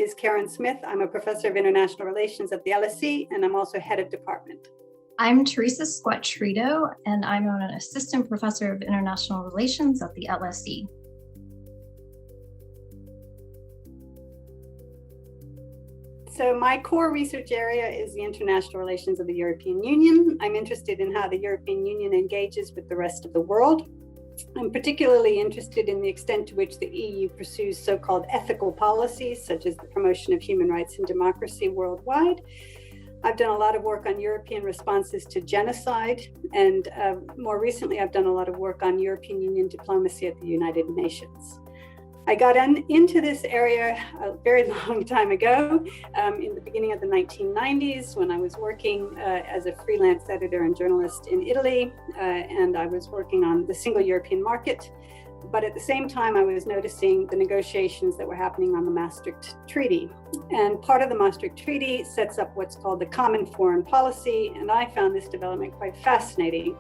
is Karen Smith. I'm a professor of international relations at the LSE, and I'm also head of department. I'm Theresa Squatrito, and I'm an assistant professor of international relations at the LSE. So my core research area is the international relations of the European Union. I'm interested in how the European Union engages with the rest of the world. I'm particularly interested in the extent to which the EU pursues so-called ethical policies, such as the promotion of human rights and democracy worldwide. I've done a lot of work on European responses to genocide, and more recently, I've done a lot of work on European Union diplomacy at the United Nations. I got into this area a very long time ago, in the beginning of the 1990s, when I was working as a freelance editor and journalist in Italy, and I was working on the single European market. But at the same time, I was noticing the negotiations that were happening on the Maastricht Treaty. And part of the Maastricht Treaty sets up what's called the common foreign policy, and I found this development quite fascinating.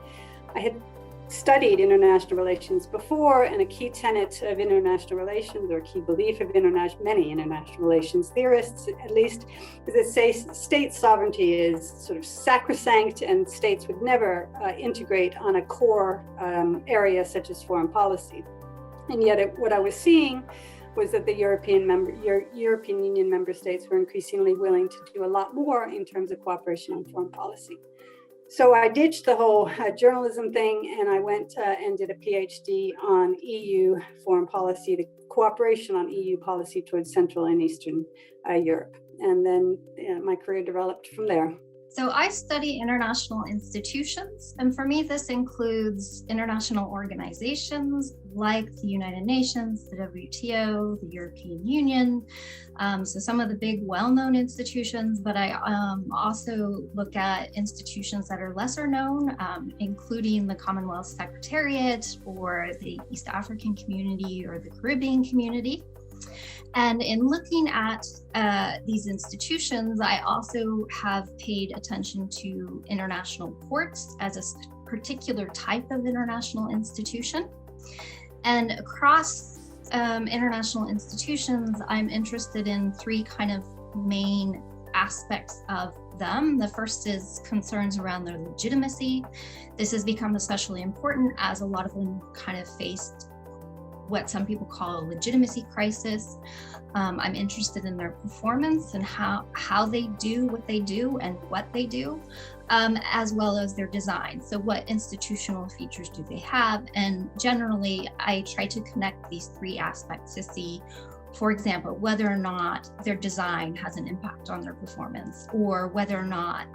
I had studied international relations before, and a key tenet of international relations, or key belief of many international relations theorists at least, is that state sovereignty is sort of sacrosanct, and states would never integrate on a core area such as foreign policy. And yet what I was seeing was that the European Union member states were increasingly willing to do a lot more in terms of cooperation on foreign policy. So I ditched the whole journalism thing, and I went and did a PhD on EU foreign policy, the cooperation on EU policy towards Central and Eastern Europe. And then my career developed from there. So I study international institutions, and for me, this includes international organizations like the United Nations, the WTO, the European Union, so some of the big well-known institutions, but I also look at institutions that are lesser known, including the Commonwealth Secretariat or the East African Community or the Caribbean Community. And in looking at these institutions, I also have paid attention to international courts as a particular type of international institution. And across international institutions, I'm interested in three kind of main aspects of them. The first is concerns around their legitimacy. This has become especially important as a lot of them kind of faced what some people call a legitimacy crisis. I'm interested in their performance and how they do what they do and what they do, as well as their design. So what institutional features do they have? And generally, I try to connect these three aspects to see, for example, whether or not their design has an impact on their performance, or whether or not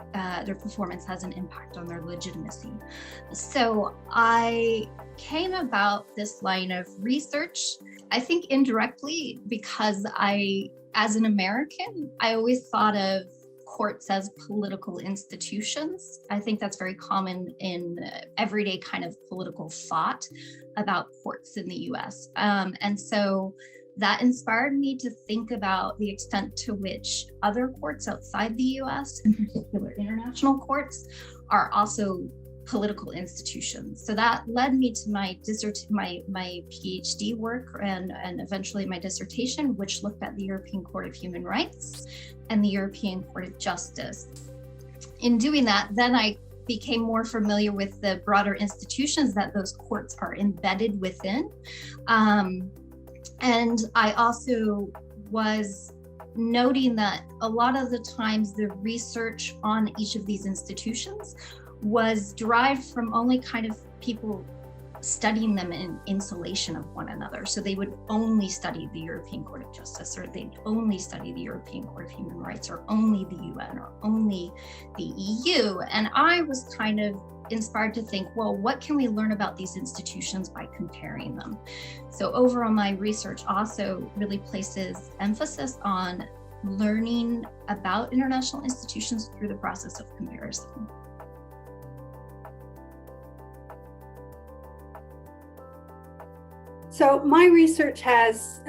their performance has an impact on their legitimacy. So I came about this line of research, I think indirectly, because as an American, I always thought of courts as political institutions. I think that's very common in everyday kind of political thought about courts in the US. And so that inspired me to think about the extent to which other courts outside the US, in particular international courts, are also political institutions. So that led me to my PhD work and eventually my dissertation, which looked at the European Court of Human Rights and the European Court of Justice. In doing that, then I became more familiar with the broader institutions that those courts are embedded within. And I also was noting that a lot of the times the research on each of these institutions was derived from only kind of people studying them in isolation of one another. So they would only study the European Court of Justice, or they'd only study the European Court of Human Rights, or only the UN, or only the EU. And I was kind of inspired to think, well, what can we learn about these institutions by comparing them? So overall, my research also really places emphasis on learning about international institutions through the process of comparison. So my research has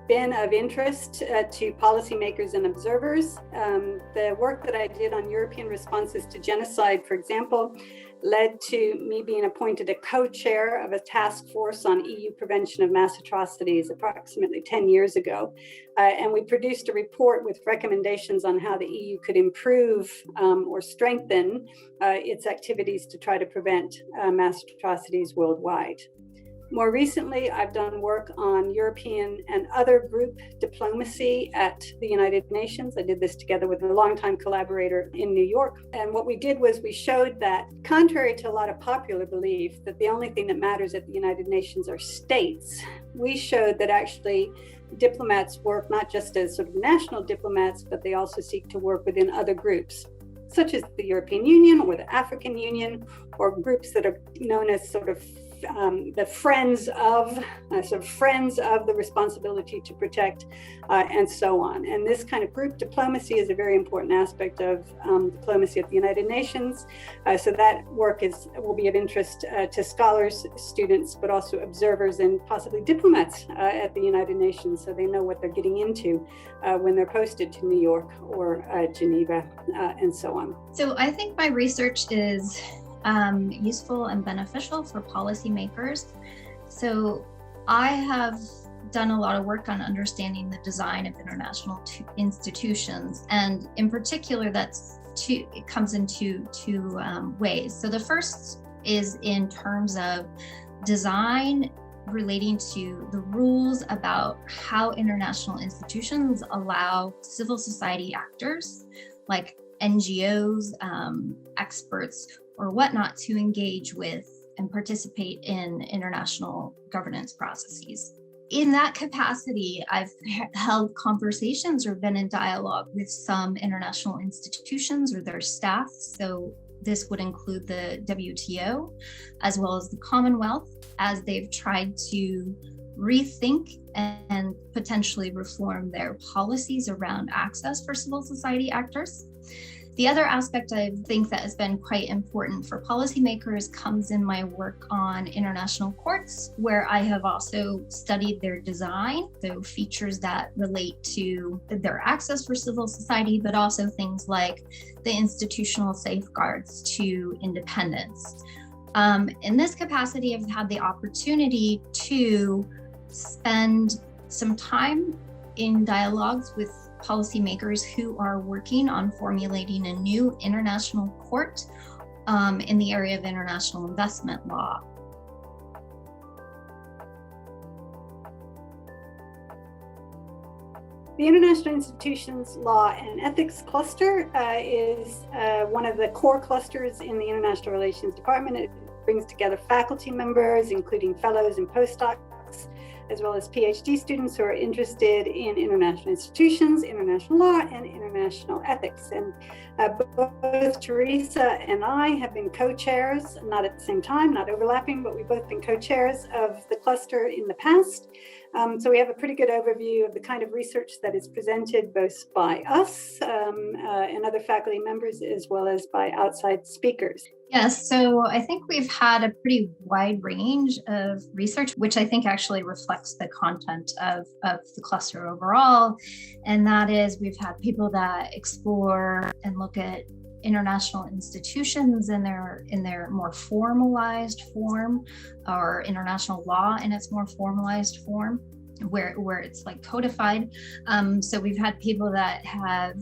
been of interest to policymakers and observers. The work that I did on European responses to genocide, for example, led to me being appointed a co-chair of a task force on EU prevention of mass atrocities approximately 10 years ago. And we produced a report with recommendations on how the EU could improve or strengthen its activities to try to prevent mass atrocities worldwide. More recently, I've done work on European and other group diplomacy at the United Nations. I did this together with a longtime collaborator in New York. And what we did was we showed that, contrary to a lot of popular belief that the only thing that matters at the United Nations are states, we showed that actually diplomats work not just as sort of national diplomats, but they also seek to work within other groups, such as the European Union or the African Union, or groups that are known as sort of the friends of the responsibility to protect, and so on. And this kind of group diplomacy is a very important aspect of diplomacy at the United Nations. So that work will be of interest to scholars, students, but also observers and possibly diplomats at the United Nations, so they know what they're getting into when they're posted to New York or Geneva, and so on. So I think my research is useful and beneficial for policymakers. So I have done a lot of work on understanding the design of international institutions, and in particular, it comes in two ways. So the first is in terms of design relating to the rules about how international institutions allow civil society actors like NGOs, experts, or whatnot to engage with and participate in international governance processes. In that capacity, I've held conversations or been in dialogue with some international institutions or their staff. So this would include the WTO, as well as the Commonwealth, as they've tried to rethink and potentially reform their policies around access for civil society actors. The other aspect I think that has been quite important for policymakers comes in my work on international courts, where I have also studied their design, so features that relate to their access for civil society, but also things like the institutional safeguards to independence. In this capacity, I've had the opportunity to spend some time in dialogues with policymakers who are working on formulating a new international court in the area of international investment law. The International Institutions Law and Ethics Cluster is one of the core clusters in the International Relations Department. It brings together faculty members, including fellows and postdocs, as well as PhD students who are interested in international institutions, international law, and international ethics. And both Theresa and I have been co-chairs, not at the same time, not overlapping, but we've both been co-chairs of the cluster in the past. So we have a pretty good overview of the kind of research that is presented both by us and other faculty members, as well as by outside speakers. Yes, so I think we've had a pretty wide range of research, which I think actually reflects the content of the cluster overall. And that is, we've had people that explore and look at international institutions in their more formalized form, or international law in its more formalized form, where it's like codified. So we've had people that have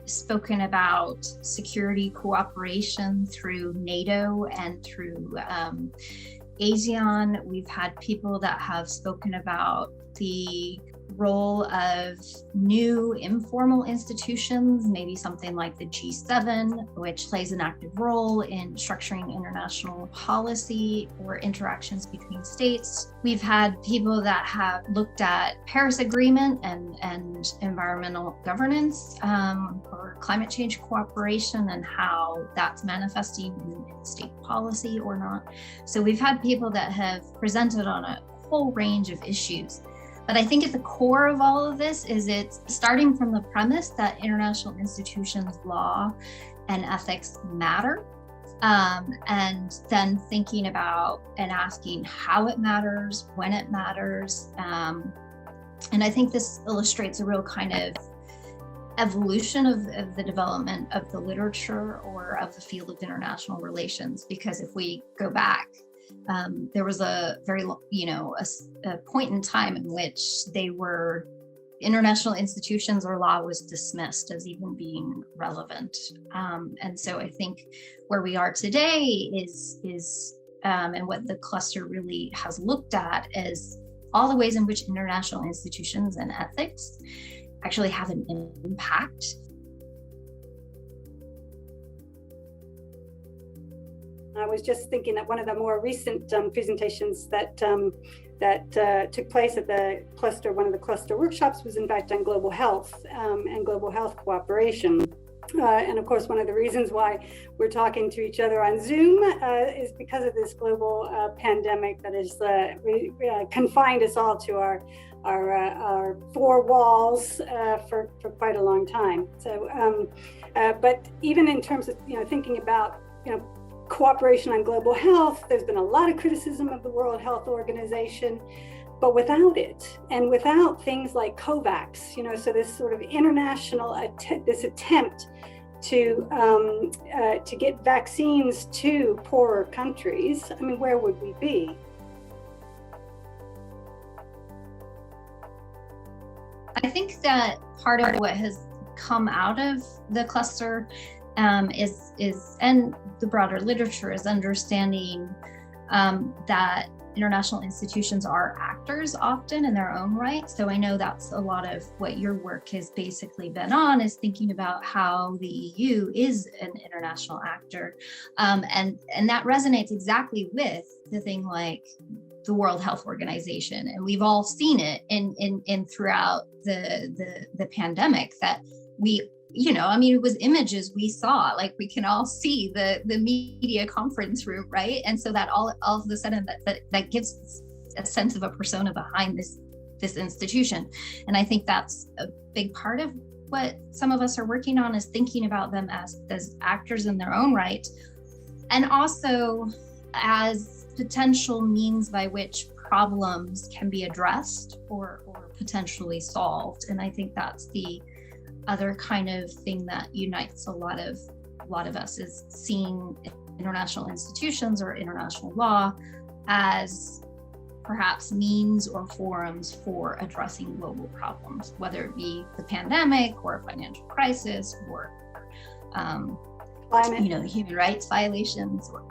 spoken about security cooperation through NATO and through ASEAN. We've had people that have spoken about the role of new informal institutions, maybe something like the G7, which plays an active role in structuring international policy or interactions between states. We've had people that have looked at Paris Agreement and environmental governance, or climate change cooperation, and how that's manifesting in state policy or not. So we've had people that have presented on a whole range of issues. But I think at the core of all of this is it's starting from the premise that international institutions, law, and ethics matter. and then thinking about and asking how it matters, when it matters. And I think this illustrates a real kind of evolution of the development of the literature or of the field of international relations. Because if we go back, there was a very, a point in time in which international institutions or law was dismissed as even being relevant. And so I think where we are today is and what the cluster really has looked at is all the ways in which international institutions and ethics actually have an impact. I was just thinking that one of the more recent presentations that took place at the cluster, one of the cluster workshops, was in fact on global health and global health cooperation. And of course, one of the reasons why we're talking to each other on Zoom is because of this global pandemic that has confined us all to our four walls for quite a long time. So, but even in terms of thinking about cooperation on global health, there's been a lot of criticism of the World Health Organization. But without it, and without things like COVAX, so this sort of international this attempt to get vaccines to poorer countries, I mean, where would we be? I think that part of what has come out of the cluster is and the broader literature is understanding that international institutions are actors often in their own right. So I know that's a lot of what your work has basically been on, is thinking about how the EU is an international actor. And that resonates exactly with the thing like the World Health Organization. And we've all seen it in throughout the pandemic that it was images we saw, like we can all see the media conference room, right? And so that all of a sudden that gives a sense of a persona behind this institution. And I think that's a big part of what some of us are working on, is thinking about them as actors in their own right, and also as potential means by which problems can be addressed or potentially solved. And I think that's the other kind of thing that unites a lot of us, is seeing international institutions or international law as perhaps means or forums for addressing global problems, whether it be the pandemic or a financial crisis or climate, human rights violations or